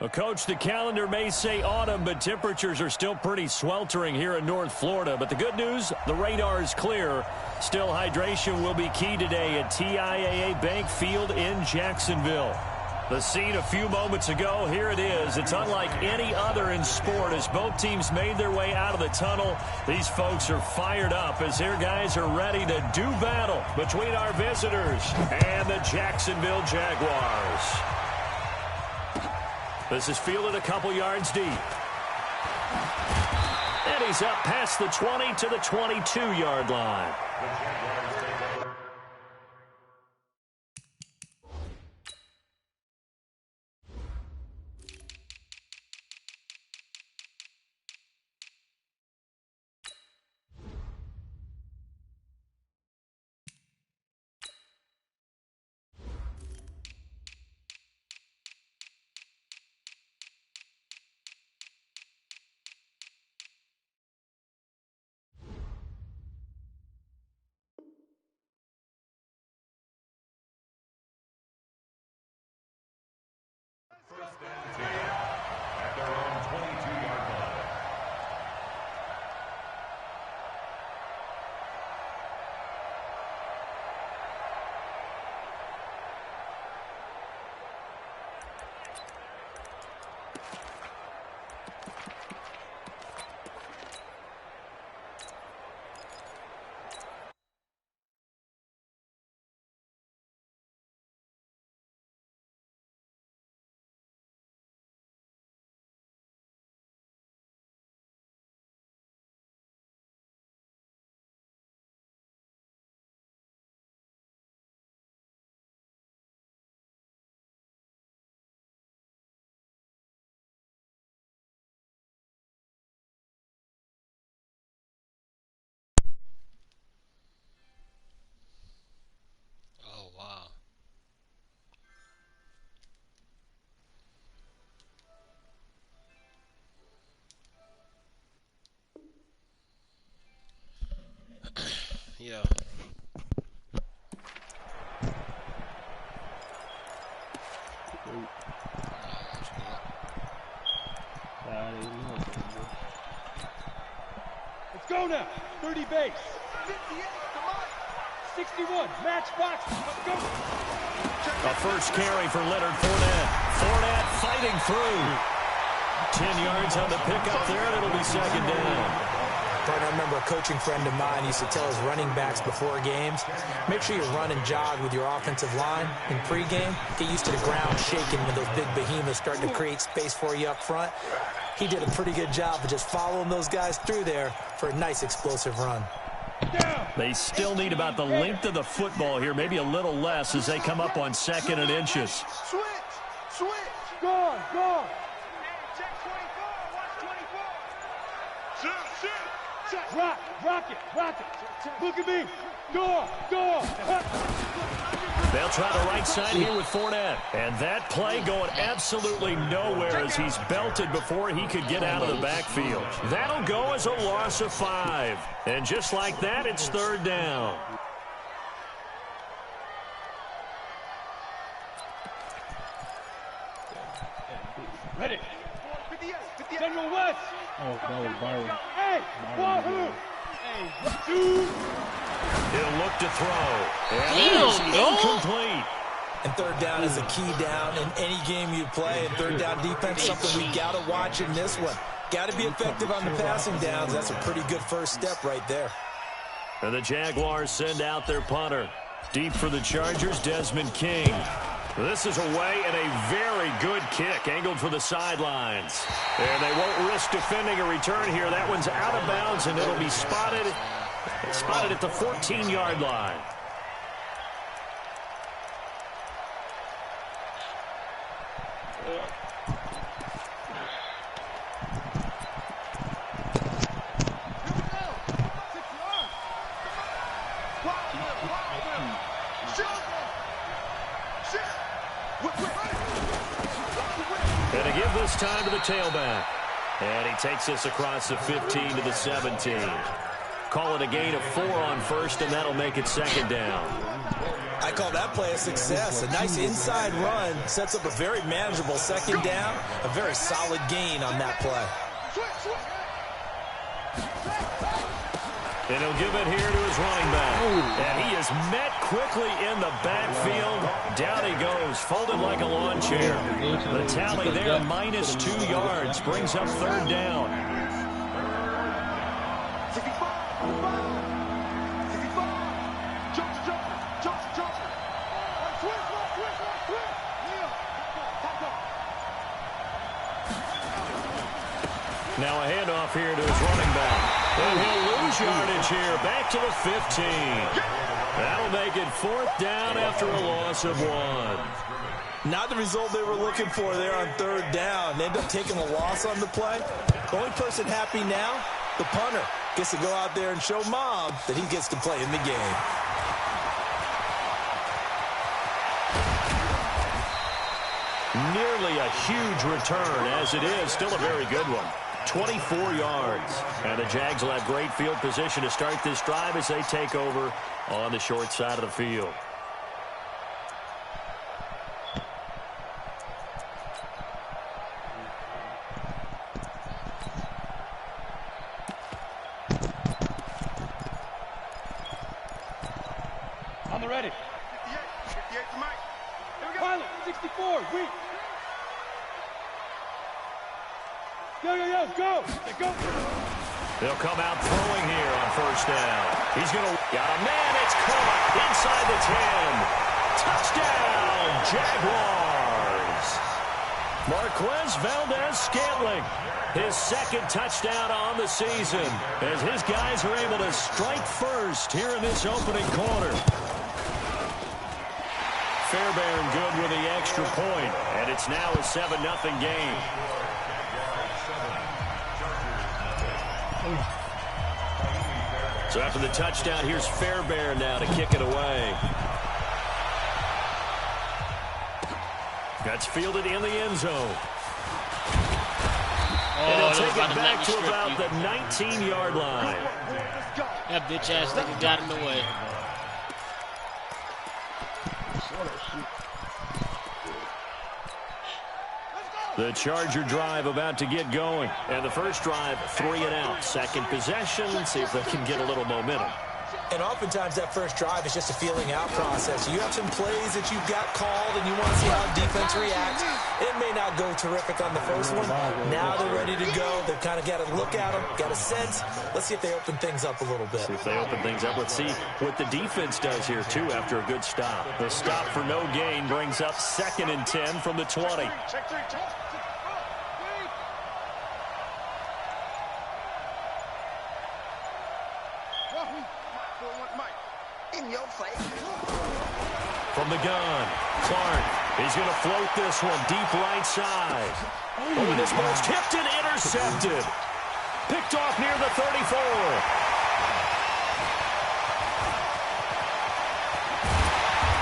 Well, Coach, the calendar may say autumn, but temperatures are still pretty sweltering here in North Florida. But the good news, the radar is clear. Still, hydration will be key today at TIAA Bank Field in Jacksonville. The scene a few moments ago, here it is. It's unlike any other in sport as both teams made their way out of the tunnel. These folks are fired up as their guys are ready to do battle between our visitors and the Jacksonville Jaguars. This is fielded a couple yards deep. And he's up past the 20 to the 22-yard line. First and 10 at their own 22-yard line. Oh, wow. Yeah. Let's go now. 30 base. 61. Match box. Let's go. A first carry for Leonard Fournette. Fournette fighting through. 10 yards on the pickup there, and it'll be second down. I remember a coaching friend of mine used to tell his running backs before games, make sure you run and jog with your offensive line in pregame. Get used to the ground shaking when those big behemoths start to create space for you up front. He did a pretty good job of just following those guys through there for a nice explosive run. They still need about the length of the football here, maybe a little less as they come up on 2nd and inches. Switch. Gone. Check 24. Watch 24. Rock it. Look at me. Go. They'll try the right side here with Fournette. And that play going absolutely nowhere as he's belted before he could get out of the backfield. That'll go as a loss of 5. And just like that, it's 3rd down. Ready. General West. Oh, that was Byron. Hey, Wahoo. Hey, dude. He'll look to throw. And it's incomplete. And 3rd down is a key down in any game you play. And 3rd down defense, something we got to watch in this one. Got to be effective on the passing downs. That's a pretty good first step right there. And the Jaguars send out their punter. Deep for the Chargers, Desmond King. This is away and a very good kick, angled for the sidelines. And they won't risk defending a return here. That one's out of bounds, and it'll be spotted at the 14-yard line. And to give this time to the tailback. And he takes this across the 15 to the 17. Call it a gain of 4 on first, and that'll make it 2nd down. I call that play a success. A nice inside run sets up a very manageable second down. A very solid gain on that play. And he'll give it here to his running back. And he is met quickly in the backfield. Down he goes, folded like a lawn chair. The tally there, minus 2 yards, brings up third down. Now a handoff here to his running back. And he'll lose yardage here, back to the 15. That'll make it fourth down after a loss of 1. Not the result they were looking for there on third down. They end up taking a loss on the play. The only person happy now, the punter, gets to go out there and show Mom that he gets to play in the game. Nearly a huge return, as it is still a very good one. 24 yards. And the Jags will have great field position to start this drive as they take over on the short side of the field. I'm ready. 58 to Mike. Here we go. Pilot, 64, weak. Go. Go. They'll come out throwing here on first down. He's going to got a man. It's caught inside the 10. Touchdown, Jaguars. Marquez Valdez-Scantling, his second touchdown on the season, as his guys are able to strike first here in this opening quarter. Fairbairn good with the extra point, and it's now a 7-0 game. So after the touchdown, here's Fairbairn now to kick it away. That's fielded in the end zone. And he'll take it back to about the 19-yard line. That bitch-ass nigga got in the way. The Charger drive about to get going. And the first drive, 3 and out. Second possession, see if they can get a little momentum. And oftentimes that first drive is just a feeling out process. You have some plays that you've got called and you want to see how defense reacts. It may not go terrific on the first one. Now they're ready to go. They've kind of got to look at them, got a sense. Let's see if they open things up a little bit. See if they open things up. Let's see what the defense does here, too, after a good stop. The stop for no gain brings up 2nd and 10 from the 20. From the gun, Clark, he's going to float this one deep right side. Over this ball, tipped and intercepted. Picked off near the 34.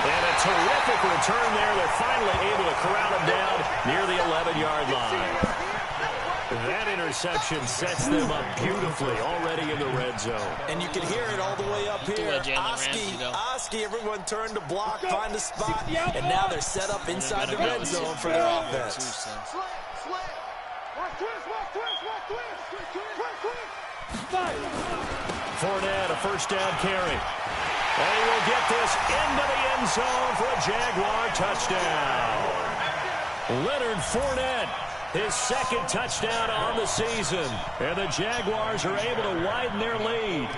And a terrific return there. They're finally able to corral him down near the 11-yard line. That interception sets them up beautifully already in the red zone. And you can hear it all the way up here. Oski, everyone turned to block, find a spot, and now they're set up inside the red zone for their offense. Fournette, a first down carry. And he will get this into the end zone for a Jaguar touchdown. Leonard Fournette, his second touchdown on the season. And the Jaguars are able to widen their lead.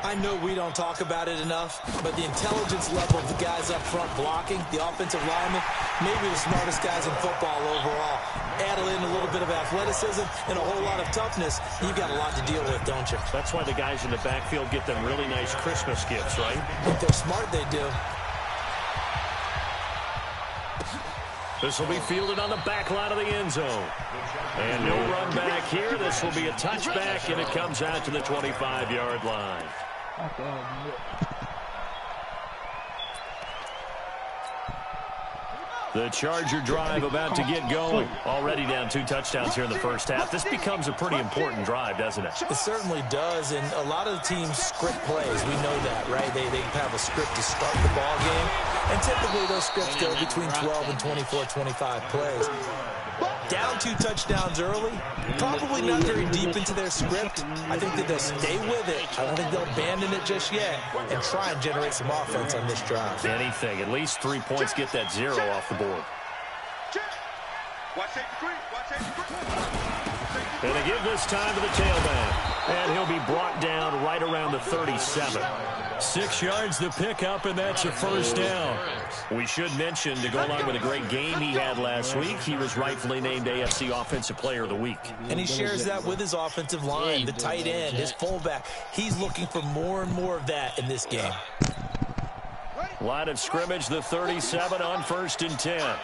I know we don't talk about it enough, but the intelligence level of the guys up front blocking, the offensive linemen, maybe the smartest guys in football overall. Add in a little bit of athleticism and a whole lot of toughness, you've got a lot to deal with, don't you? That's why the guys in the backfield get them really nice Christmas gifts, right? If they're smart, they do. This will be fielded on the back line of the end zone. And no run back here. This will be a touchback, and it comes out to the 25-yard line. The Charger drive about to get going. Already down 2 touchdowns here in the first half. This becomes a pretty important drive, doesn't it? It certainly does, and a lot of the teams script plays. We know that, right? They have a script to start the ball game, and typically those scripts go between 12 and 24, 25 plays. Down 2 touchdowns early, probably not very deep into their script. I think that they'll stay with it. I don't think they'll abandon it just yet and try and generate some offense on this drive. Anything. At least 3 points, get that 0 off the board. And they give this time to the tailback. And he'll be brought down right around the 37. 6 yards the pickup, and that's a first down. We should mention, to go along with a great game he had last week, he was rightfully named AFC Offensive Player of the Week. And he shares that with his offensive line, the tight end, his fullback. He's looking for more and more of that in this game. Line of scrimmage, the 37 on 1st and 10.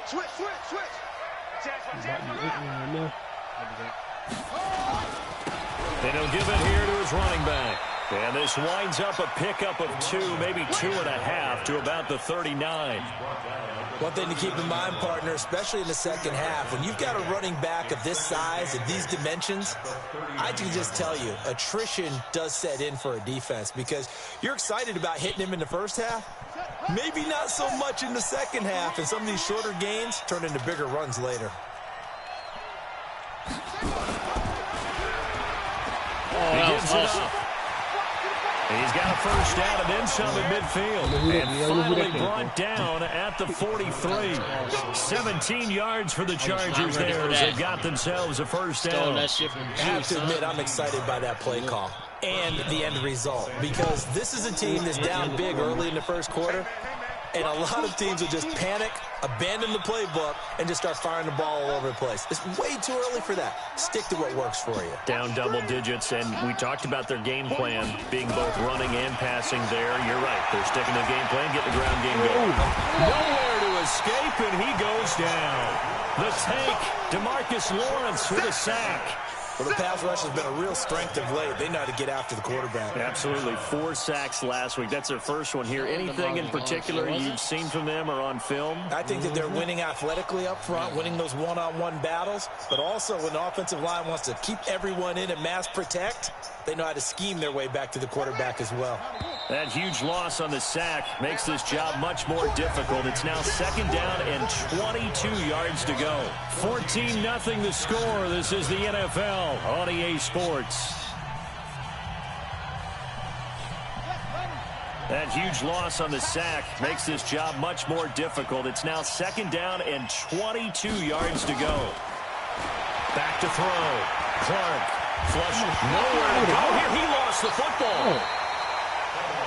Switch. And he'll give it here to his running back. And this winds up a pickup of 2, maybe 2.5 to about the 39. One thing to keep in mind, partner, especially in the second half, when you've got a running back of this size and these dimensions, I can just tell you, attrition does set in for a defense because you're excited about hitting him in the first half. Maybe not so much in the second half, and some of these shorter gains turn into bigger runs later. He gives it up. He's got a first down and then some at midfield. And finally brought down at the 43. 17 yards for the Chargers there as they got themselves a first down. I have to admit, I'm excited by that play call and the end result because this is a team that's down big early in the first quarter, and a lot of teams will just panic, abandon the playbook, and just start firing the ball all over the place. It's way too early for that. Stick to what works for you. Down double digits, and we talked about their game plan being both running and passing there. You're right. They're sticking to the game plan, getting the ground game going. Nowhere to escape, and he goes down. The tank, DeMarcus Lawrence with a sack. Well, the pass rush has been a real strength of late. They know how to get after the quarterback. Absolutely. 4 sacks last week. That's their first one here. Anything in particular you've seen from them or on film? I think that they're winning athletically up front, winning those one-on-one battles, but also when the offensive line wants to keep everyone in and mass protect, they know how to scheme their way back to the quarterback as well. That huge loss on the sack makes this job much more difficult. It's now 2nd down and 22 yards to go. 14-0 the score. This is the NFL on EA Sports. That huge loss on the sack makes this job much more difficult. It's now 2nd down and 22 yards to go. Back to throw. Clark. Flush. Nowhere to go here. He lost the football.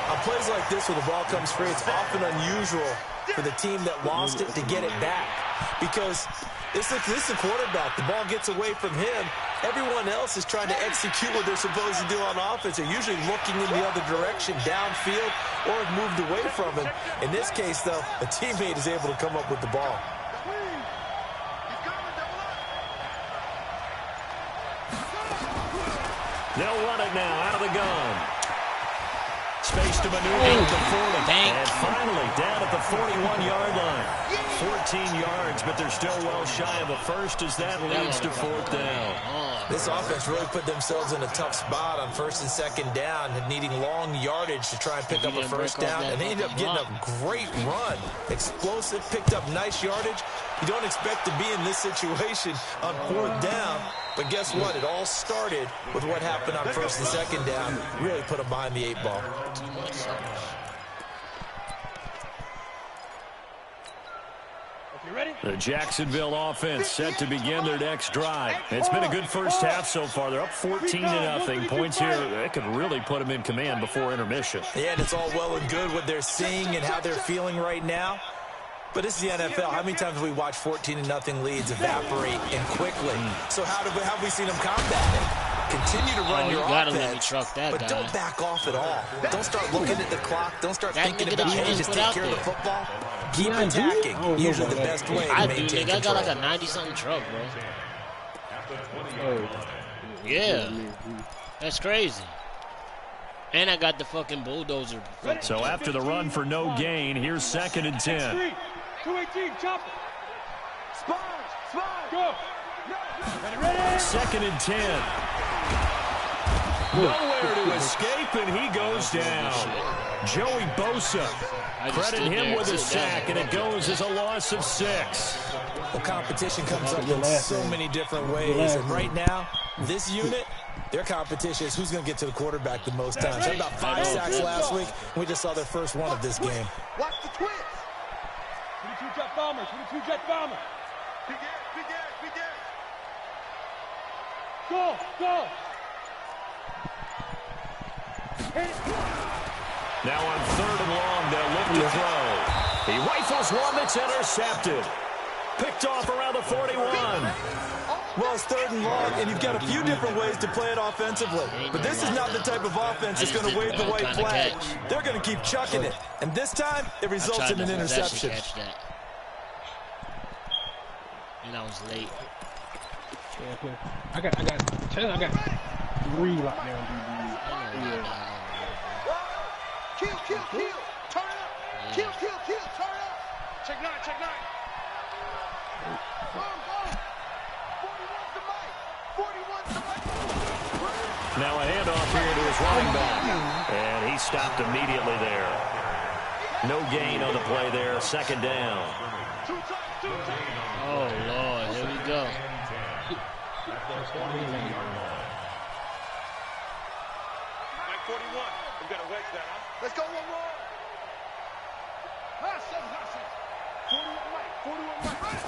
On plays like this where the ball comes free, it's often unusual for the team that lost it to get it back because this is the quarterback. The ball gets away from him. Everyone else is trying to execute what they're supposed to do on offense. They're usually looking in the other direction, downfield, or have moved away from him. In this case, though, a teammate is able to come up with the ball. They'll run it now out of the gun. Space to maneuver at the 40. And finally down at the 41-yard line. 14 yards, but they're still well shy of a first as that leads to 4th down. This offense really put themselves in a tough spot on 1st and 2nd down and needing long yardage to try and pick up a first down. And they ended up getting a great run. Explosive, picked up nice yardage. You don't expect to be in this situation on 4th down. But guess what? It all started with what happened on 1st and 2nd down. Really put them behind the 8 ball. The Jacksonville offense set to begin their next drive. It's been a good first half so far. They're up 14-0. Points here, that could really put them in command before intermission. Yeah, and it's all well and good what they're seeing and how they're feeling right now. But this is the NFL. How many times have we watched 14-0 leads evaporate and quickly? So how have we seen them combat it? Continue to run your offense, but don't back off at all. Don't start looking at the clock. Don't start thinking about, hey, just take care of the football. Keep attacking. Usually the best way to maintain control. I got like a 90-something truck, bro. Yeah. That's crazy. And I got the fucking bulldozer. So after the run for no gain, here's 2nd and 10. 218, chop it. Sponge, go. Ready. 2nd and 10. Nowhere to escape, and he goes down. Joey Bosa. Credit him with a sack, and it goes as a loss of 6. Well, competition comes up in so many different ways, and right now, this unit, their competition is who's going to get to the quarterback the most times. They had about 5 sacks last week, and we just saw their first one of this game. Watch the twist. 22 jet bombers, 22 jet bombers. Big air. Go. Now on 3rd and long, they'll look to throw. He rifles one that's intercepted. Picked off around the 41. Well, it's 3rd and long, and you've got a few different ways to play it offensively. But this is not the type of offense that's going to wave the white flag. They're going to keep chucking it. And this time, it results in an interception. And I was late. I got 3 lockdown DBs. Kill. Turn up. Kill. Turn up. Check 9. Now a handoff here to his running back. And he stopped immediately there. No gain on the play there. 2nd down. Oh, Lord. Here we go. Mike 41. We got to wedge that, huh? Let's go one more. 41 Mike.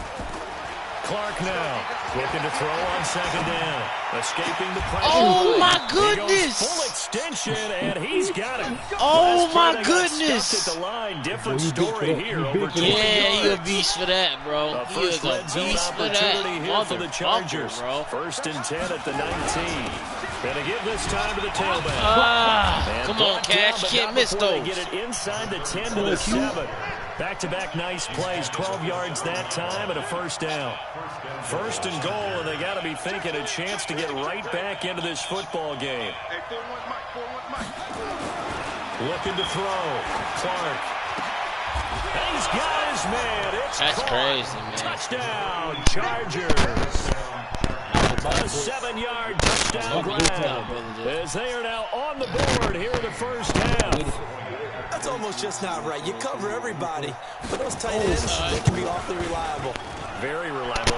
Clark now looking to throw on 2nd down. Escaping the pressure. Oh, my He goes goodness. full extension, and he's got it. Oh, Last my year they got goodness. stuck at the line. Different story here. Over 20 Yeah, you a yards. beast for that, bro. A You first is a red zone beast for that. opportunity here for the Chargers. Bro. 1st and 10 at the 19. Gonna give this time to the tailback. And Come on, brought down, Cash. but You can't not miss before they those. get it inside the 10 to the 7. Back-to-back nice plays. 12 yards that time and a 1st down. 1st and goal, and they got to be thinking a chance to get right back into this football game. Hey, 41 Mike. Looking to throw. Clark. And he's got his man. It's That's caught. crazy, man. Touchdown, Chargers. A 7-yard touchdown grab as they are now on the board here in the 1st half. That's almost just not right. You cover everybody, but those tight ends, they can be awfully reliable. Very reliable.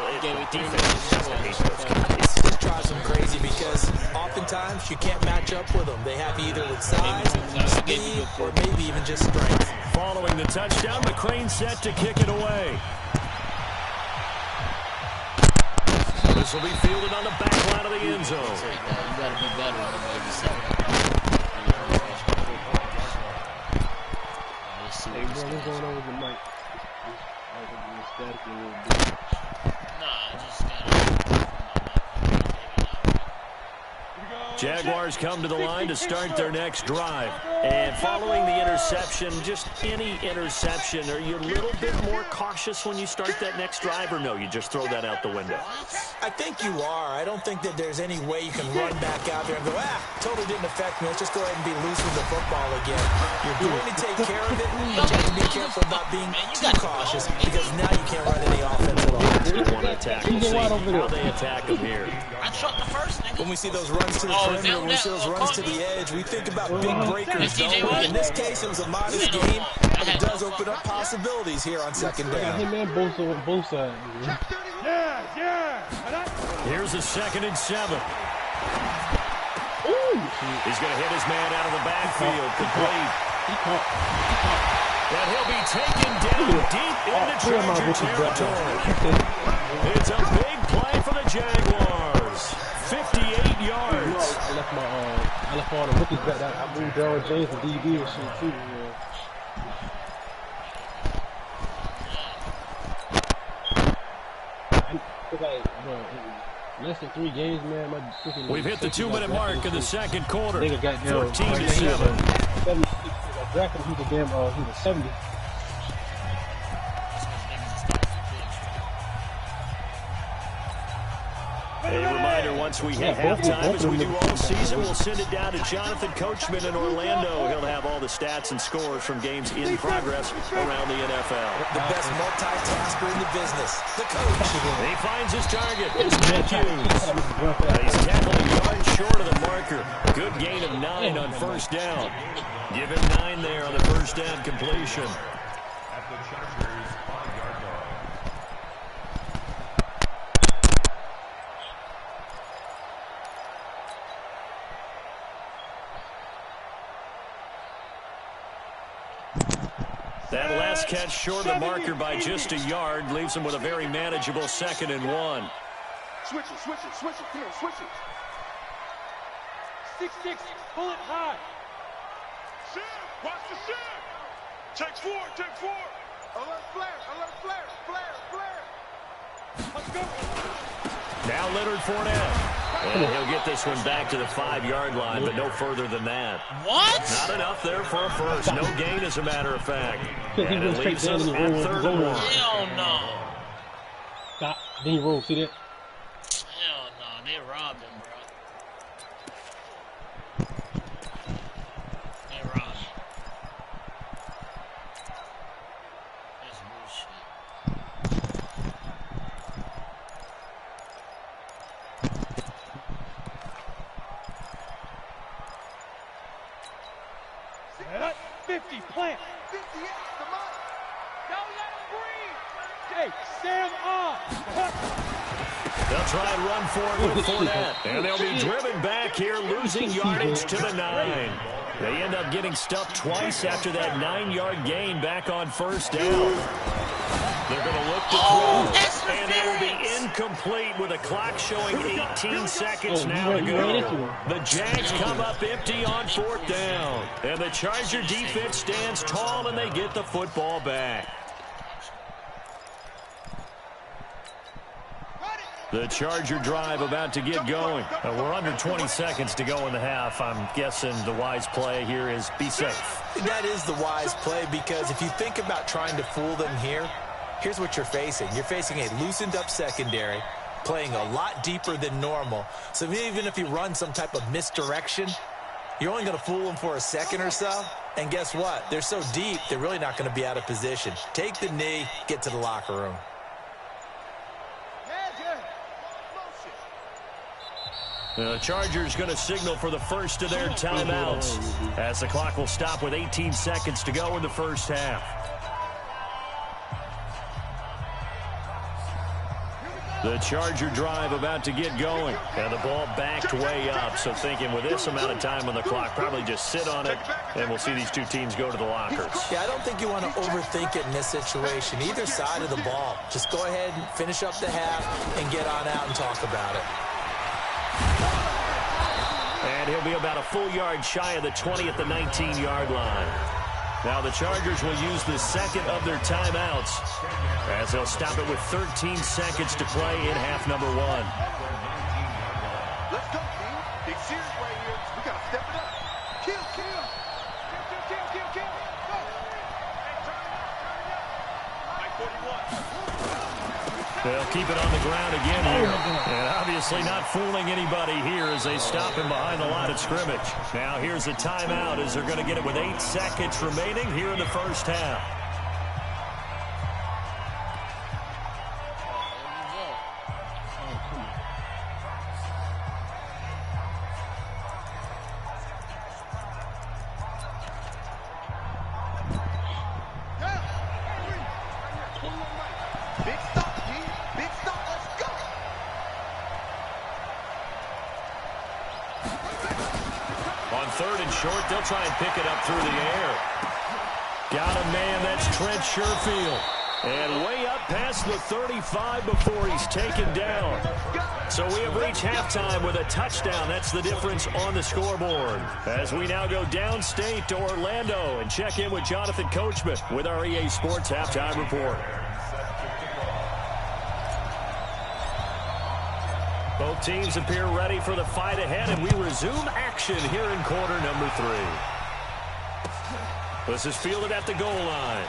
Defense just drives them crazy because oftentimes you can't match up with them. They have either with size, speed, or maybe even just strength. Following the touchdown, McCrane set to kick it away. This will be fielded on the back line of the end zone. You got to be better than baby. Hey, bro, what's going on with the mic? Jaguars come to the line to start their next drive. And following the interception, just any interception, are you a little bit more cautious when you start that next drive, or no, you just throw that out the window? I think you are. I don't think that there's any way you can run back out there and go, totally didn't affect me. Let's just go ahead and be loose with the football again. You're going to take care of it, but you have to be careful about being too cautious because now you can't run any offense at all. They want to attack. We'll see how they attack them here. I shot the first nigga. When we see those runs to the perimeter, when we see those runs to the edge, we think about big breakers. In this case, it was a modest game, but it does open up possibilities here on 2nd down. Him and Bosa on both sides. Yeah. Here's a 2nd and 7. Ooh. He's going to hit his man out of the backfield. Complete. And he'll be taken down deep into Charger territory. It's a big play for the Jaguars. 58 yards. I left all the rookies back. I moved Darryl James to DB and shit too. Less than 3 games, man. My freaking We've hit the 2-minute mark in the 2nd quarter. 14 to 7. 76. I drafted him. He was 70. A reminder reminder, once we hit halftime, as we do all season, we'll send it down to Jonathan Coachman in Orlando. He'll have all the stats and scores from games in progress around the NFL. The best multitasker in the business, the coach. He finds his target. It's Matthews. He's tackled a yard short of the marker. Good gain of 9 on first down. Give him 9 there on the first down completion. At the Chargers' 5-yard line. That last catch short of the marker by just a yard leaves him with a very manageable 2nd and 1. Switch it. Come here, switch it. 6-6, pull it high. Shim, watch the shim. Take 4. Alert flare. Let's go. Now Leonard Fournette. And he'll get this one back to the 5-yard line, but no further than that. What? Not enough there for a first. No gain, as a matter of fact. And it leaves us at 3rd and 1. Hell no. Stop. Then you roll. See that? Hell no. They robbed him, bro. They robbed him. That's bullshit. Set up. 50, plant. 58, the mark. Don't let him breathe. Hey, Sam off. They'll try and run for it with Fournette. And they'll be driven back here, losing yardage to the 9. They end up getting stuffed twice after that 9-yard gain back on first down. They're going to look to throw, and it will be incomplete with a clock showing 18 seconds now to go. The Jags come up empty on 4th down, and the Charger defense stands tall, and they get the football back. The Charger drive about to get going. We're under 20 seconds to go in the half. I'm guessing the wise play here is be safe. That is the wise play, because if you think about trying to fool them here, here's what you're facing. You're facing a loosened up secondary, playing a lot deeper than normal. So even if you run some type of misdirection, you're only going to fool them for a second or so. And guess what? They're so deep, they're really not going to be out of position. Take the knee, get to the locker room. The Chargers going to signal for the first of their timeouts, as the clock will stop with 18 seconds to go in the first half. The Charger drive about to get going. And the ball backed way up, so thinking with this amount of time on the clock, probably just sit on it, and we'll see these two teams go to the lockers. Yeah, I don't think you want to overthink it in this situation. Either side of the ball. Just go ahead and finish up the half and get on out and talk about it. And he'll be about a full yard shy of the 20 at the 19-yard line. Now the Chargers will use the second of their timeouts, as they'll stop it with 13 seconds to play in half number 1. Let's go, team. Big series right here. We got to step it up. Kill. Kill. Go. Mike 41. They'll keep it on the ground again here. And obviously not fooling anybody here as they stop him behind the line of scrimmage. Now here's a timeout as they're going to get it with 8 seconds remaining here in the first half. Short, they'll try and pick it up through the air. Got a man, that's Trent Sherfield. And way up past the 35 before he's taken down. So we have reached halftime with a touchdown. That's the difference on the scoreboard. As we now go downstate to Orlando and check in with Jonathan Coachman with our EA Sports Halftime Report. Both teams appear ready for the fight ahead, and we resume action here in quarter number 3. This is fielded at the goal line.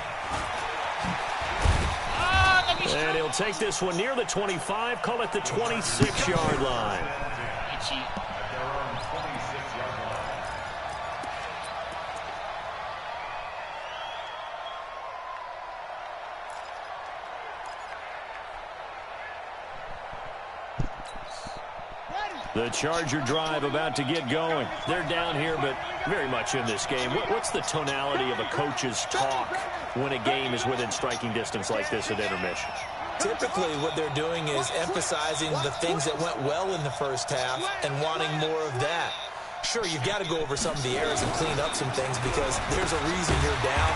Let me And he'll take this one near the 25, call it the 26-yard line. The Charger drive about to get going. They're down here, but very much in this game. What's the tonality of a coach's talk when a game is within striking distance like this at intermission? Typically, what they're doing is emphasizing the things that went well in the first half and wanting more of that. Sure, you've got to go over some of the errors and clean up some things because there's a reason you're down.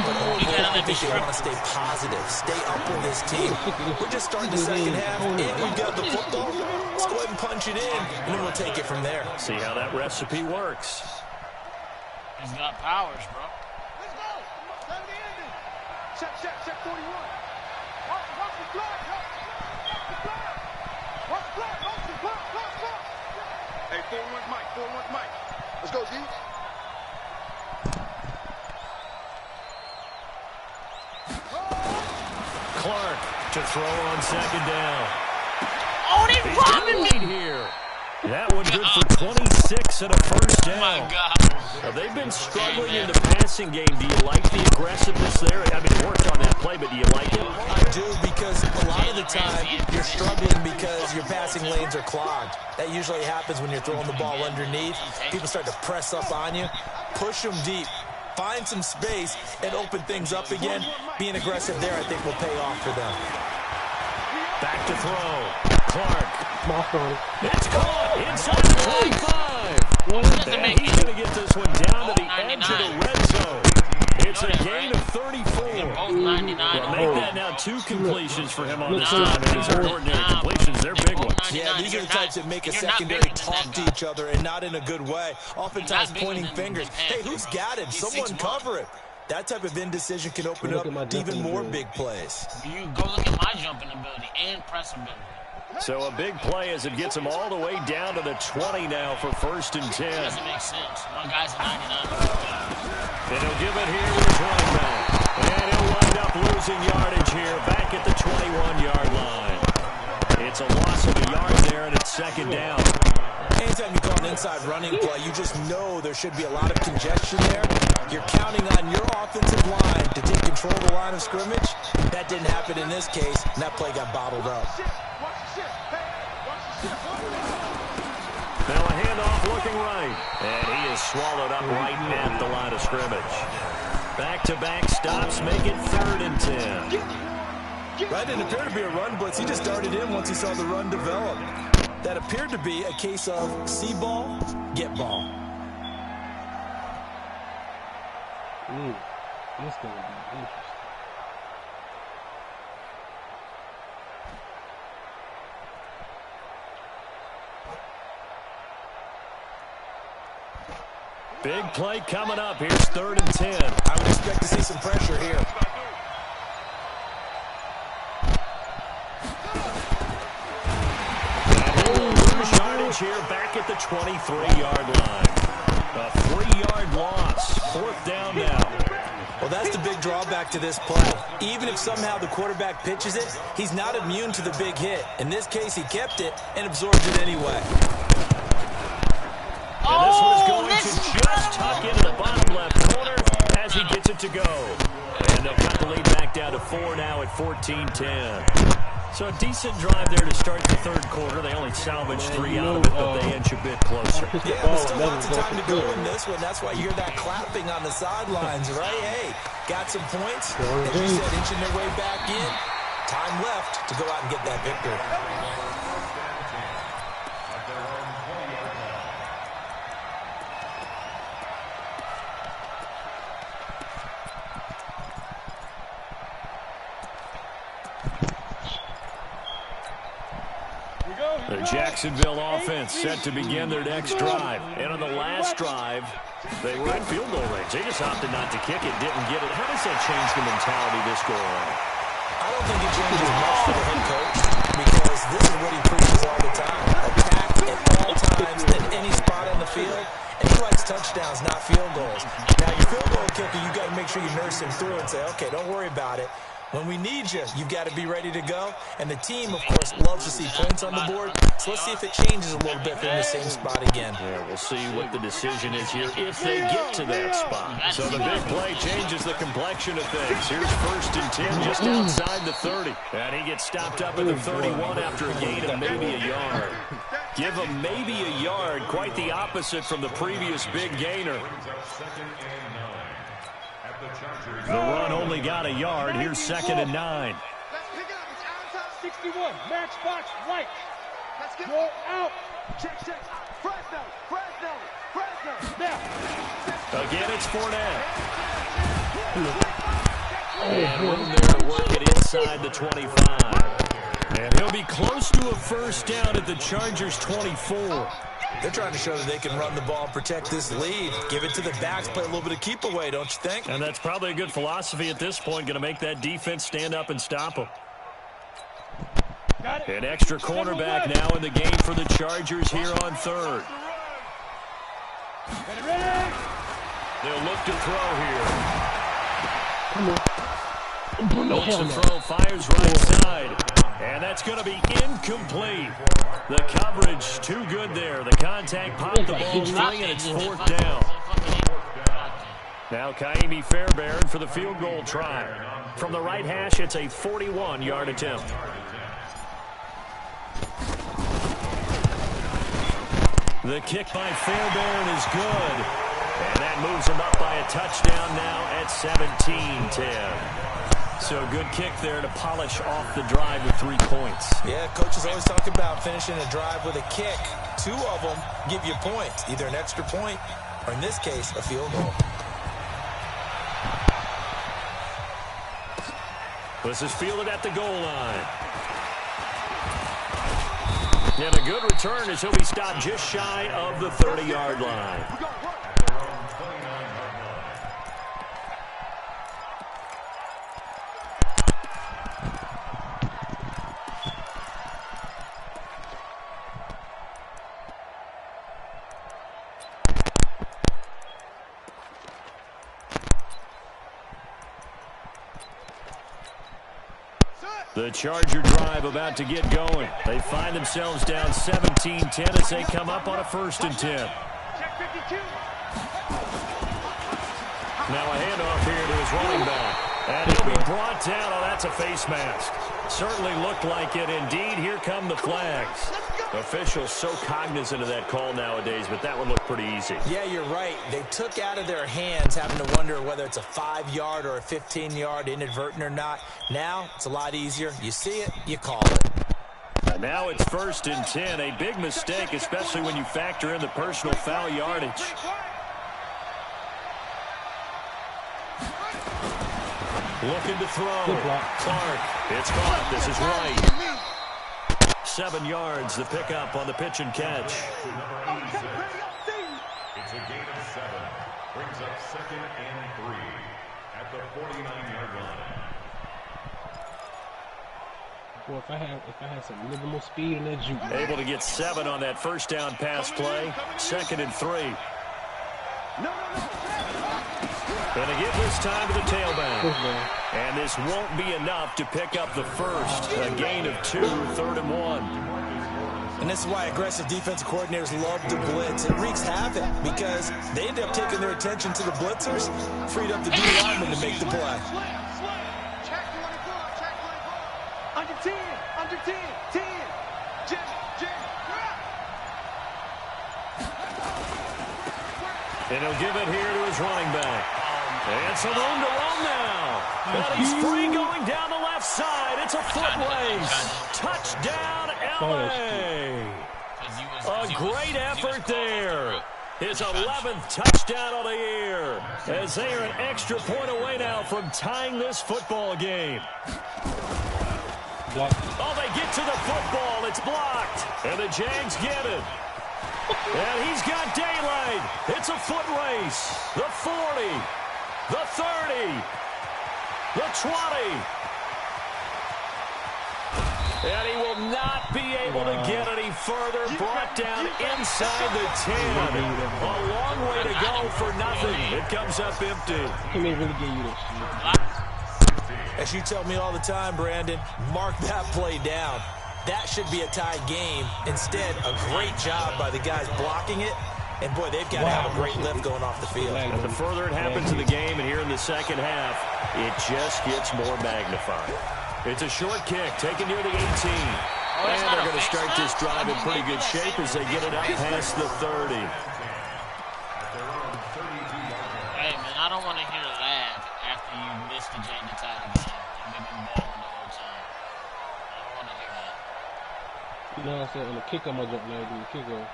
But overall, I think you want to stay positive, stay up with this team. We're just starting the second half, and we've got the football. Let's go ahead and punch it in, and then we'll take it from there. See how that recipe works. He's got powers, bro. Let's go. Time to end it. Check 41. Watch the clock. Watch the clock. Hey, 4-1's Mike. Let's go, Z. Clark to throw on second down. Oh, they robbing me here. That one good for 26 and a first down. Oh, my God. Now, they've been struggling in the passing game. Do you like the aggressiveness there? I mean, it worked on that play, but do you like it? I do, because a lot of the time you're struggling because your passing lanes are clogged. That usually happens when you're throwing the ball underneath. People start to press up on you. Push them deep. Find some space and open things up again. Being aggressive there, I think, will pay off for them. Back to throw. Clark. It's caught inside the 25. And he's going to get this one down to the edge of the red zone. It's a gain of 34. Both 99. Well, make that now 2 completions for him on this drive. These aren't ordinary completions. They're big ones. Yeah, these are the types that make a secondary talk to each other and not in a good way. Oftentimes pointing fingers. Hey, who's got it? Someone cover it. That type of indecision can open up to even more big plays. You go look at my jumping ability and press ability. So a big play as it gets him all the way down to the 20 now for 1st and 10. Doesn't make sense. One guy's a 99. And he'll give it here to his running back. And he'll wind up losing yardage here back at the 21-yard line. It's a loss of a yard there, and it's 2nd down. Anytime you call an inside running play, you just know there should be a lot of congestion there. You're counting on your offensive line to take control of the line of scrimmage. That didn't happen in this case, and that play got bottled up. Now a handoff looking right. And he is swallowed up right at the line of scrimmage. Back-to-back stops make it 3rd and 10. That didn't appear to be a run blitz. He just started in once he saw the run develop. That appeared to be a case of see ball, get ball. This is going to be interesting. Big play coming up. Here's 3rd and 10. I would expect to see some pressure here. Yardage here back at the 23-yard line. A 3-yard loss. 4th down now. Well, that's the big drawback to this play. Even if somehow the quarterback pitches it, he's not immune to the big hit. In this case, he kept it and absorbed it anyway. And this one is going to just tuck into the bottom left corner as he gets it to go. And they'll cut the lead back down to 4 now at 14-10. So a decent drive there to start the 3rd quarter. They only salvaged 3 out of it, but they inch a bit closer. Yeah, but still lots of time to go in this one. That's why you hear that clapping on the sidelines, right? Hey, got some points. As you said, inching their way back in. Time left to go out and get that victory. The Jacksonville offense set to begin their next drive. And on the last drive, they were in field goal range. They just opted not to kick it, didn't get it. How does that change the mentality this go around? I don't think it changes much for the head coach because this is what he preaches all the time. Attack at all times, at any spot on the field. And he likes touchdowns, not field goals. Now, your field goal kicker, you got to make sure you nurse him through and say, okay, don't worry about it. When we need you, you've got to be ready to go. And the team, of course, loves to see points on the board. So let's see if it changes a little bit from the same spot again. Yeah, we'll see what the decision is here if they get to that spot. So the big play changes the complexion of things. Here's 1st and 10 just outside the 30. And he gets stopped up at the 31 after a gain of maybe a yard. Give him maybe a yard. Quite the opposite from the previous big gainer. The run only got a yard. Here's 2nd and 9. 61. Matchbox right. Go out. Check. Fresno. Now. Again, it's Fournette. And room there to work it inside the 25. And he'll be close to a 1st down at the Chargers' 24. They're trying to show that they can run the ball and protect this lead. Give it to the backs, play a little bit of keep away, don't you think? And that's probably a good philosophy at this point, going to make that defense stand up and stop them. An extra cornerback now in the game for the Chargers here on 3rd. They'll look to throw here. Looks to throw, fires right side. And that's going to be incomplete. The coverage too good there. The contact popped the ball free, and it's 4th down. Now Kaimi Fairbairn for the field goal try. From the right hash, it's a 41-yard attempt. The kick by Fairbairn is good. And that moves him up by a touchdown now at 17-10. So good kick there to polish off the drive with 3 points. Yeah, coaches always talk about finishing a drive with a kick. 2 of them give you points, either an extra point or, in this case, a field goal. This is fielded at the goal line. And a good return as he'll be stopped just shy of the 30-yard line. The Charger drive about to get going. They find themselves down 17-10 as they come up on a 1st and 10. Now a handoff here to his running back. And he'll be brought down. Oh, that's a face mask. Certainly looked like it. Indeed, here come the flags. Officials so cognizant of that call nowadays, but that one looked pretty easy. Yeah, you're right. They took out of their hands having to wonder whether it's a 5-yard or a 15-yard, inadvertent or not. Now, it's a lot easier. You see it, you call it. And now it's 1st and 10. A big mistake, especially when you factor in the personal foul yardage. Looking to throw. Clark. It's caught. This is right. 7 yards, the pickup on the pitch and catch. It's a gain of 7. Brings up 2nd and 3 at the 49-yard line. Boy, if I had some little more speed in that juke. Able to get 7 on that 1st down pass play. 2nd and 3. Going to give this time to the tailback. And this won't be enough to pick up the 1st. A gain of 2, 3rd and 1. And this is why aggressive defensive coordinators love to blitz. It wreaks havoc because they end up taking their attention to the blitzers, freed up the D lineman to make the play. Check 24. Under 10. 10. And he'll give it here to his running back. And some room to run now. And he's free going down the left side. It's a foot race. Touchdown, L.A. A great effort there. His 11th touchdown of the year. As they are an extra point away now from tying this football game. Oh, they get to the football. It's blocked. And the Jags get it. And he's got daylight. It's a foot race. The 40. The 30. The 20. And he will not be able to get any further. Brought down inside the 10. A long way to go for nothing. It comes up empty. He may really get you this shit. As you tell me all the time, Brandon, mark that play down. That should be a tied game. Instead, a great job by the guys blocking it. And, boy, they've got to have a great lift going off the field. And the further it happens in the game, and here in the second half, it just gets more magnified. It's a short kick taken near the 18. And they're going to start this drive in pretty good shape as they get it up past the 30. Hey, man, I don't want to hear a laugh after you missed the Jane to tie the game. And they've been balling the whole time. I don't want to hear that. You know what I'm saying? On the kick, I'm going to jump there, do the kick off.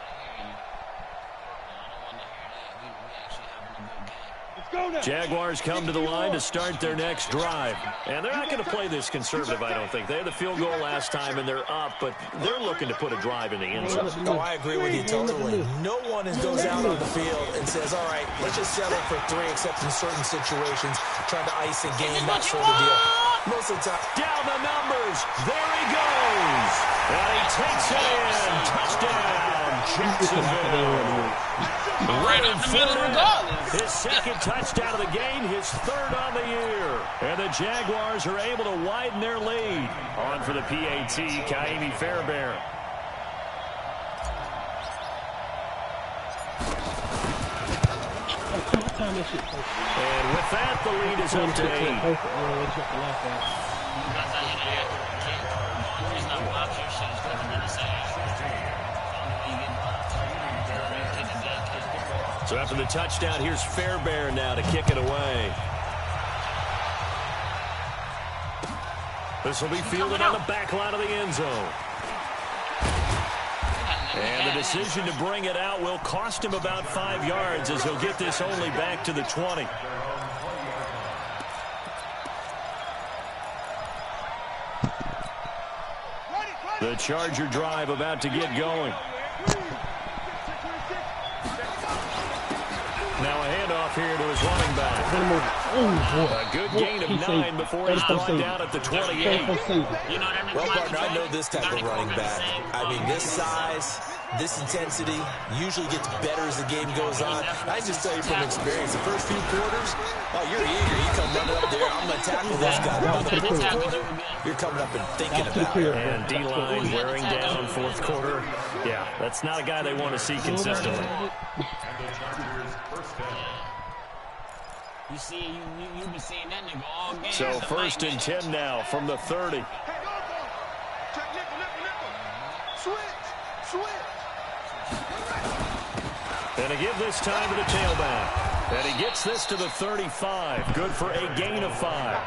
Jaguars come to the line to start their next drive. And they're not going to play this conservative, I don't think. They had the field goal last time, and they're up, but they're looking to put a drive in the end zone. Oh, I agree with you totally. No one goes out on the field and says, all right, let's just settle for 3, except in certain situations, trying to ice a game, that sort of deal. Most of the time. Down the numbers. There he goes. And he takes it in. Touchdown, Jacksonville. Right up the middle regardless. His second touchdown of the game, his third on the year. And the Jaguars are able to widen their lead. On for the PAT, Kaimi Fairbairn. And with that, the lead is up to 8. So after the touchdown, here's Fairbairn now to kick it away. This will be fielded on the back line of the end zone. And the decision to bring it out will cost him about 5 yards as he'll get this only back to the 20. The Charger drive about to get going. Now a handoff here to his running back. A good gain of 9 before he's brought down at the 28. Well, partner, I know this type of running back. I mean, this size, this intensity usually gets better as the game goes on. I just tell you from experience, the first few quarters, oh, you're eager. You come running up there, I'm going to tackle this guy. By the fourth quarter, you're coming up and thinking about it. And D-line wearing down fourth quarter. Yeah, that's not a guy they want to see consistently. You see, you been seeing that nigga all game. So first and 10 now from the 30. And a give this time to the tailback. And he gets this to the 35. Good for a gain of 5.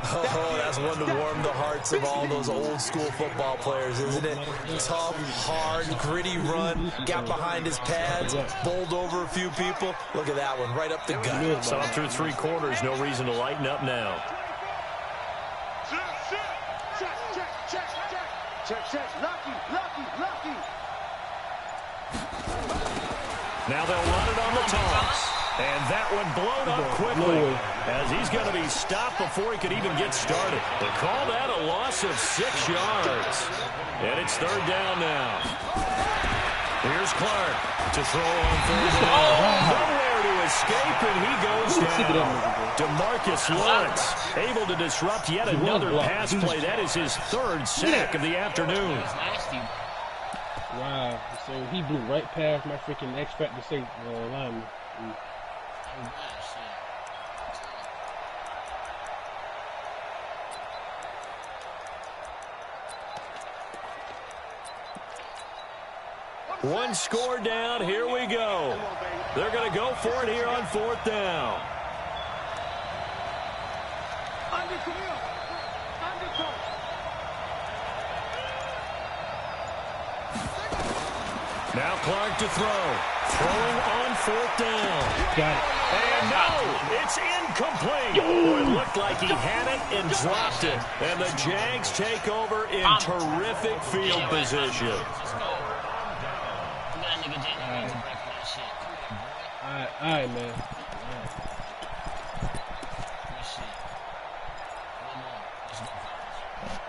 Oh, that's one to warm the hearts of all those old school football players, isn't it? Tough, hard, gritty run, got behind his pads, bowled over a few people. Look at that one, right up the gut. So through 3 quarters, no reason to lighten up now. Check. Lucky. Now they'll run it on the toss. And that one blown up quickly as he's going to be stopped before he could even get started. They call that a loss of 6 yards. And it's third down now. Here's Clark to throw on third down. Nowhere to escape, and he goes down. DeMarcus Lawrence able to disrupt yet another pass play. That is his 3rd sack of the afternoon. Wow. So he blew right past my freaking X-Factor safe lineman. One score down. Here we go. They're going to go for it here on 4th down. Now Clark to throw. Throwing on 4th down. Got it. And no, it's incomplete. Oh, it looked like he had it and dropped it. And the Jags take over in terrific field position. All right, man.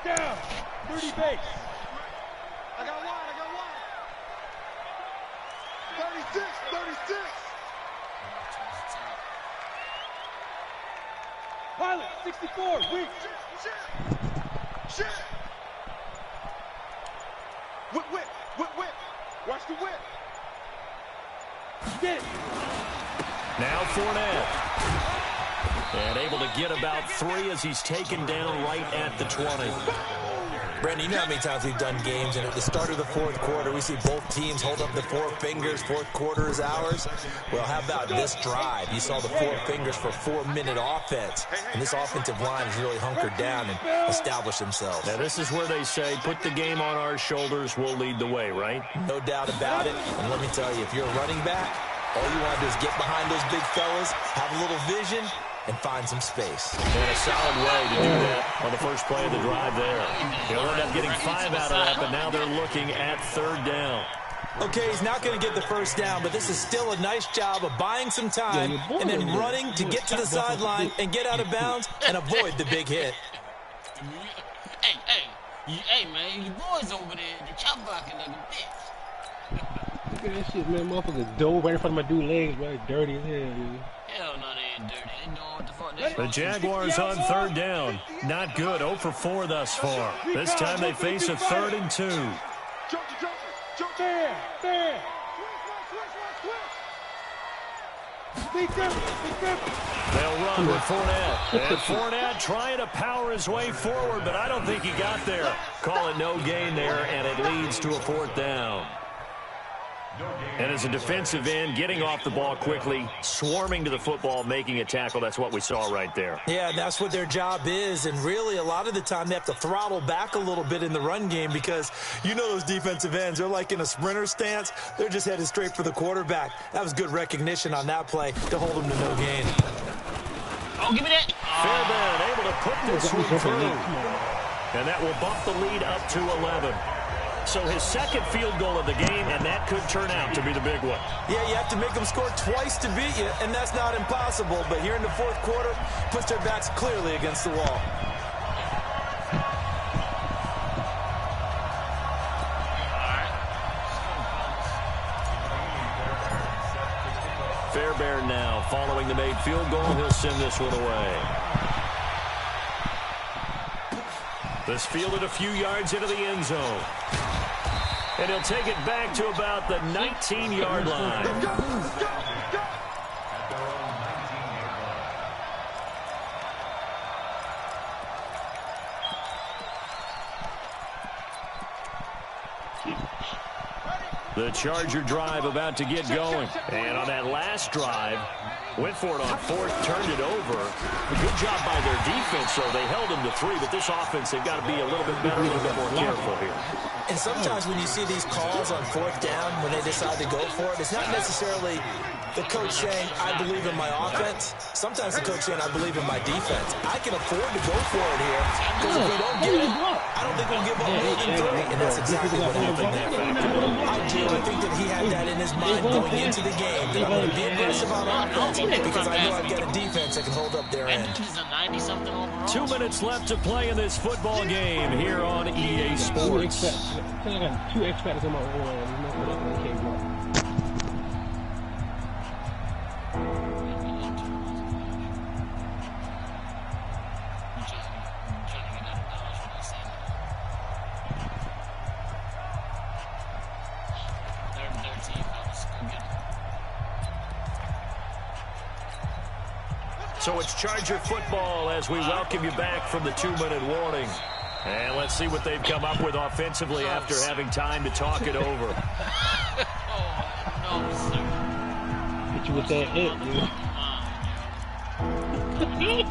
Down. 30 base. I got one. 36. Pilot, 64, weak. Shit. Whip. Watch the whip. Get it. Now Fournette. And able to get about 3 as he's taken down right at the 20. Brandon, you know how many times we've done games, and at the start of the fourth quarter, we see both teams hold up the 4 fingers, fourth quarter is ours. Well, how about this drive? You saw the 4 fingers for 4-minute offense, and this offensive line has really hunkered down and established themselves. Now, this is where they say, put the game on our shoulders, we'll lead the way, right? No doubt about it, and let me tell you, if you're a running back, all you want to do is get behind those big fellas, have a little vision, and find some space. And a solid way to do that on the first play of the drive there. He'll end up getting 5 out of that, but now they're looking at 3rd down. Okay, he's not going to get the first down, but this is still a nice job of buying some time and then running to get to the sideline and get out of bounds and avoid the big hit. Hey, man, your boys over there, the chop blocking like a bitch. Look at that shit, man. Motherfucker dove right in front of my dude's legs, bro. Dirty as hell, dude. Hell no, they ain't dirty. They know what the fuck they The Jaguars on 3rd down. Not good. 0 for 4 thus far. This time they face a 3rd and 2. Jump. There. Switch. They'll run with Fournette. And Fournette trying to power his way forward, but I don't think he got there. Call it no gain there, and it leads to a 4th down. And as a defensive end, getting off the ball quickly, swarming to the football, making a tackle, that's what we saw right there. Yeah, that's what their job is, and really a lot of the time they have to throttle back a little bit in the run game because you know those defensive ends, they're like in a sprinter stance. They're just headed straight for the quarterback. That was good recognition on that play to hold them to no gain. Oh, give me that. Fairbairn able to put this one through. And that will bump the lead up to 11. So his 2nd field goal of the game, and that could turn out to be the big one. Yeah, you have to make them score twice to beat you, and that's not impossible. But here in the fourth quarter, puts their backs clearly against the wall. Fairbairn now following the made field goal. He'll send this one away. This fielded a few yards into the end zone. And he'll take it back to about the 19-yard line. The Charger drive about to get going. And on that last drive, went for it on 4th, turned it over. A good job by their defense, so they held them to 3, but this offense, they've got to be a little bit better, a little bit more careful here. And sometimes when you see these calls on 4th down, when they decide to go for it, it's not necessarily the coach saying, I believe in my offense. Sometimes the coach saying, I believe in my defense. I can afford to go for it here, because if we don't get it, I don't think we'll give up more than 3, and that's exactly what happened there. I genuinely think that he had that in his mind going into the game, that I'm going to be aggressive on offense, because I know I've got a defense that can hold up their end. 2 minutes left to play in this football game here on EA Sports. I got 2 X factors in my own. So it's Charger football as we welcome you back from the 2-minute warning. And let's see what they've come up with offensively after having time to talk it over. Oh, no, sir. Hit you with that hit, dude.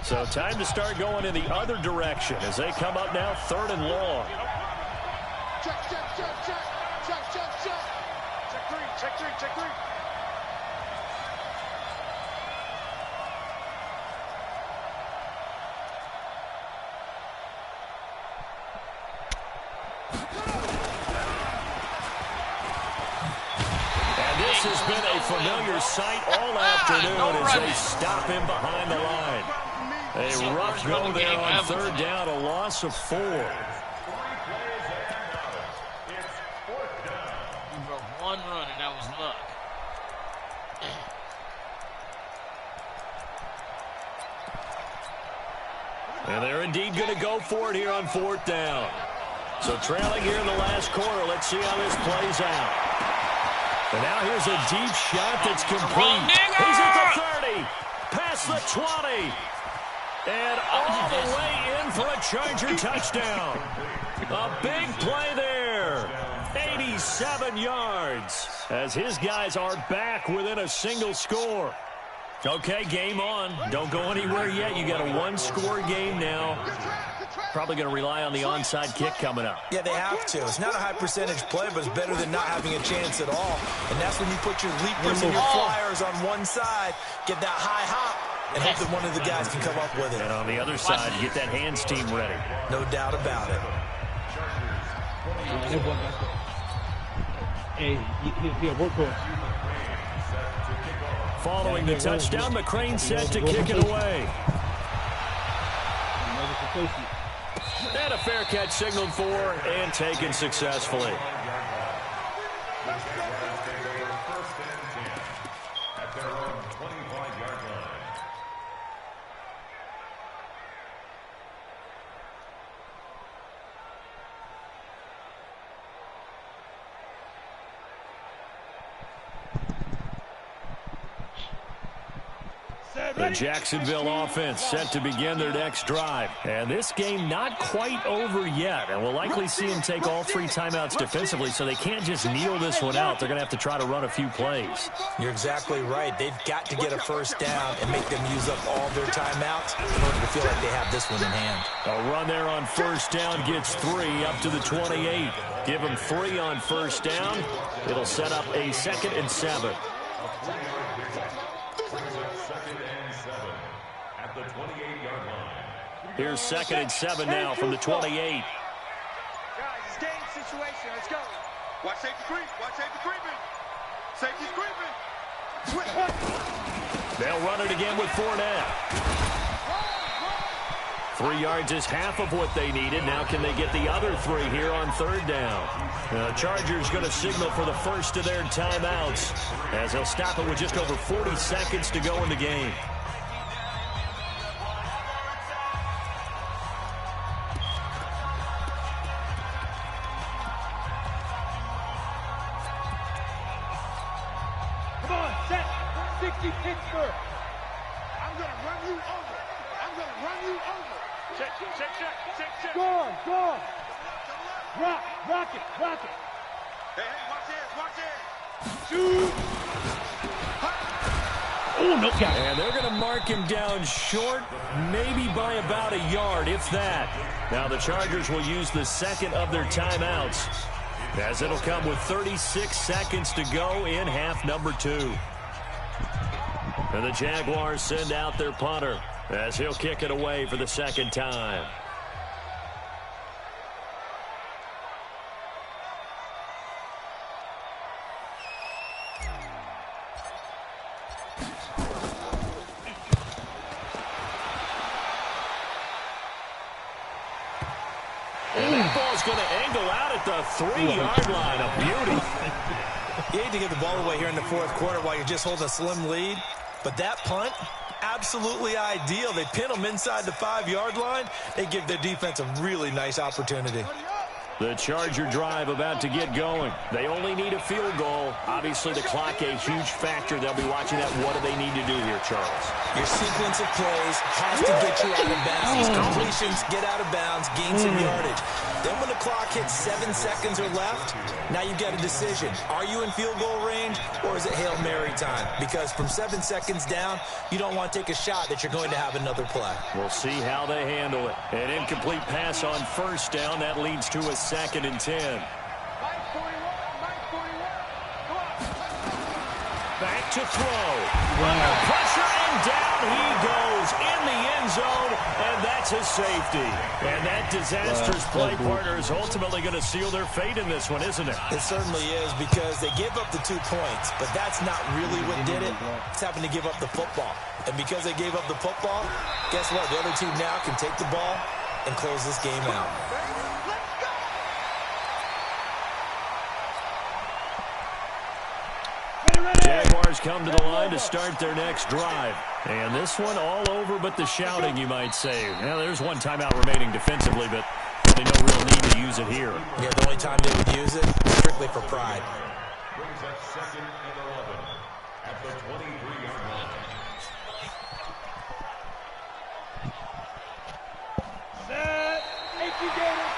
So time to start going in the other direction as they come up now 3rd and long. Check. Check 3. This has been a familiar sight all afternoon as they stop him behind the line. A rough go there on 3rd down, a loss of 4. You broke one run, and that And they're indeed going to go for it here on 4th down. So trailing here in the last quarter. Let's see how this plays out. And now here's a deep shot that's complete. He's at the 30, past the 20, and all the way in for a Charger touchdown. A big play there. 87 yards as his guys are back within a single score. Okay, game on. Don't go anywhere yet. You got a one-score game now. Probably going to rely on the onside kick coming up. Yeah, they have to. It's not a high-percentage play, but it's better than not having a chance at all. And that's when you put your leapers and your flyers on one side, get that high hop, and hope that one of the guys can come up with it. And on the other side, get that hands team ready. No doubt about it. Hey, he a workhorse. Following the touchdown, McCrane set to kick it away. And a fair catch signaled for and taken successfully. At their own 25-yard line. The Jacksonville offense set to begin their next drive. And this game not quite over yet. And we'll likely see them take all 3 timeouts defensively, so they can't just kneel this one out. They're going to have to try to run a few plays. You're exactly right. They've got to get a first down and make them use up all their timeouts in order to feel like they have this one in hand. A run there on first down gets 3 up to the 28. Give them 3 on first down. It'll set up a 2nd and 7. At the 28-yard line. Here's 2nd and 7 now from the 28. Guys, it's game situation. Let's go. Watch safety creep. Watch safety creeping. Safety's creeping. They'll run it again with Fournette. 3 yards is half of what they needed. Now can they get the other 3 here on 3rd down? The Chargers going to signal for the first of their timeouts as they'll stop it with just over 40 seconds to go in the game. Come on, set. 60 Pittsburgh. I'm going to run you over. I'm going to run you over. Check. Go on. Rock it. Hey, watch it. Shoot. Oh, no catch. And they're going to mark him down short, maybe by about a yard, if that. Now the Chargers will use the 2nd of their timeouts, as it'll come with 36 seconds to go in half number 2. And the Jaguars send out their punter as he'll kick it away for the 2nd time. And that ball's going to angle out at the 3-yard line. A beauty. You hate to give the ball away here in the 4th quarter while you're just holding a slim lead, but that punt, absolutely ideal. They pin them inside the 5-yard line. They give their defense a really nice opportunity. The Charger drive about to get going. They only need a field goal. Obviously, the clock a huge factor. They'll be watching that. What do they need to do here, Charles? Your sequence of plays has to get you out of bounds. Completions, get out of bounds, gain some yardage. Then when the clock hits 7 seconds or left, now you've got a decision. Are you in field goal range, or is it Hail Mary time? Because from 7 seconds down, you don't want to take a shot that you're going to have another play. We'll see how they handle it. An incomplete pass on first down. That leads to a 2nd and 10. Back to throw. Under pressure, and down he goes in the end zone, and that's a safety. And that disastrous play partner is ultimately going to seal their fate in this one, isn't it? It certainly is, because they gave up the 2 points, but that's not really what did it. It's having to give up the football. And because they gave up the football, guess what? The other team now can take the ball and close this game out. Ready. Jaguars come to the line to start their next drive. And this one all over but the shouting, you might say. Now, there's one timeout remaining defensively, but really no real need to use it here. Yeah, the only time they would use it, strictly for pride. Brings up 2nd and 11 at the 23-yard line. Set. 18 Gators.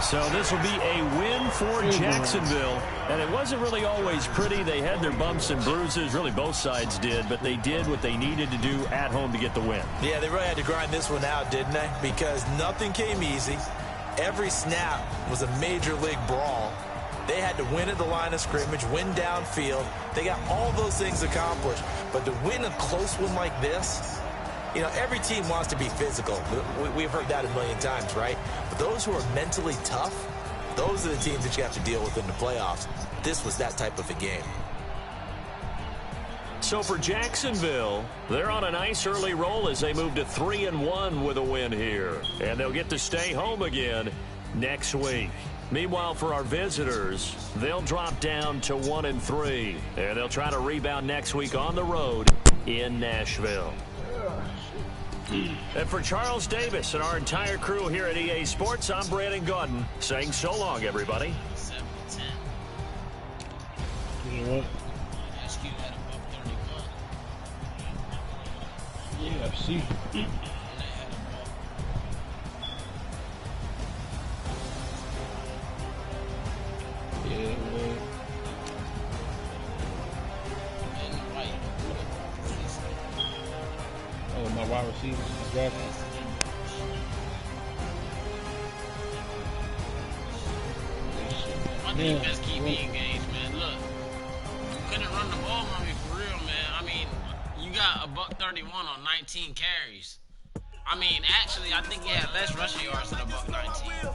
So this will be a win for Jacksonville. And it wasn't really always pretty. They had their bumps and bruises. Really, both sides did. But they did what they needed to do at home to get the win. Yeah, they really had to grind this one out, didn't they? Because nothing came easy. Every snap was a major league brawl. They had to win at the line of scrimmage, win downfield. They got all those things accomplished. But to win a close one like this, you know, every team wants to be physical. We've heard that a million times, right? But those who are mentally tough, those are the teams that you have to deal with in the playoffs. This was that type of a game. So for Jacksonville, they're on a nice early roll as they move to 3-1 with a win here. And they'll get to stay home again next week. Meanwhile, for our visitors, they'll drop down to 1-3. And they'll try to rebound next week on the road in Nashville. And for Charles Davis and our entire crew here at EA Sports, I'm Brandon Gordon saying so long, everybody. 7-10. You know what? SQ had a buck 31. Yeah, I see. Yeah, man. And White. Oh, my wide receiver. Exactly. My defense keep me engaged, man. Look, you couldn't run the ball on me for real, man. I mean, you got a buck 31 on 19 carries. I mean, actually, I think he had less rushing yards than a buck 19. Yeah.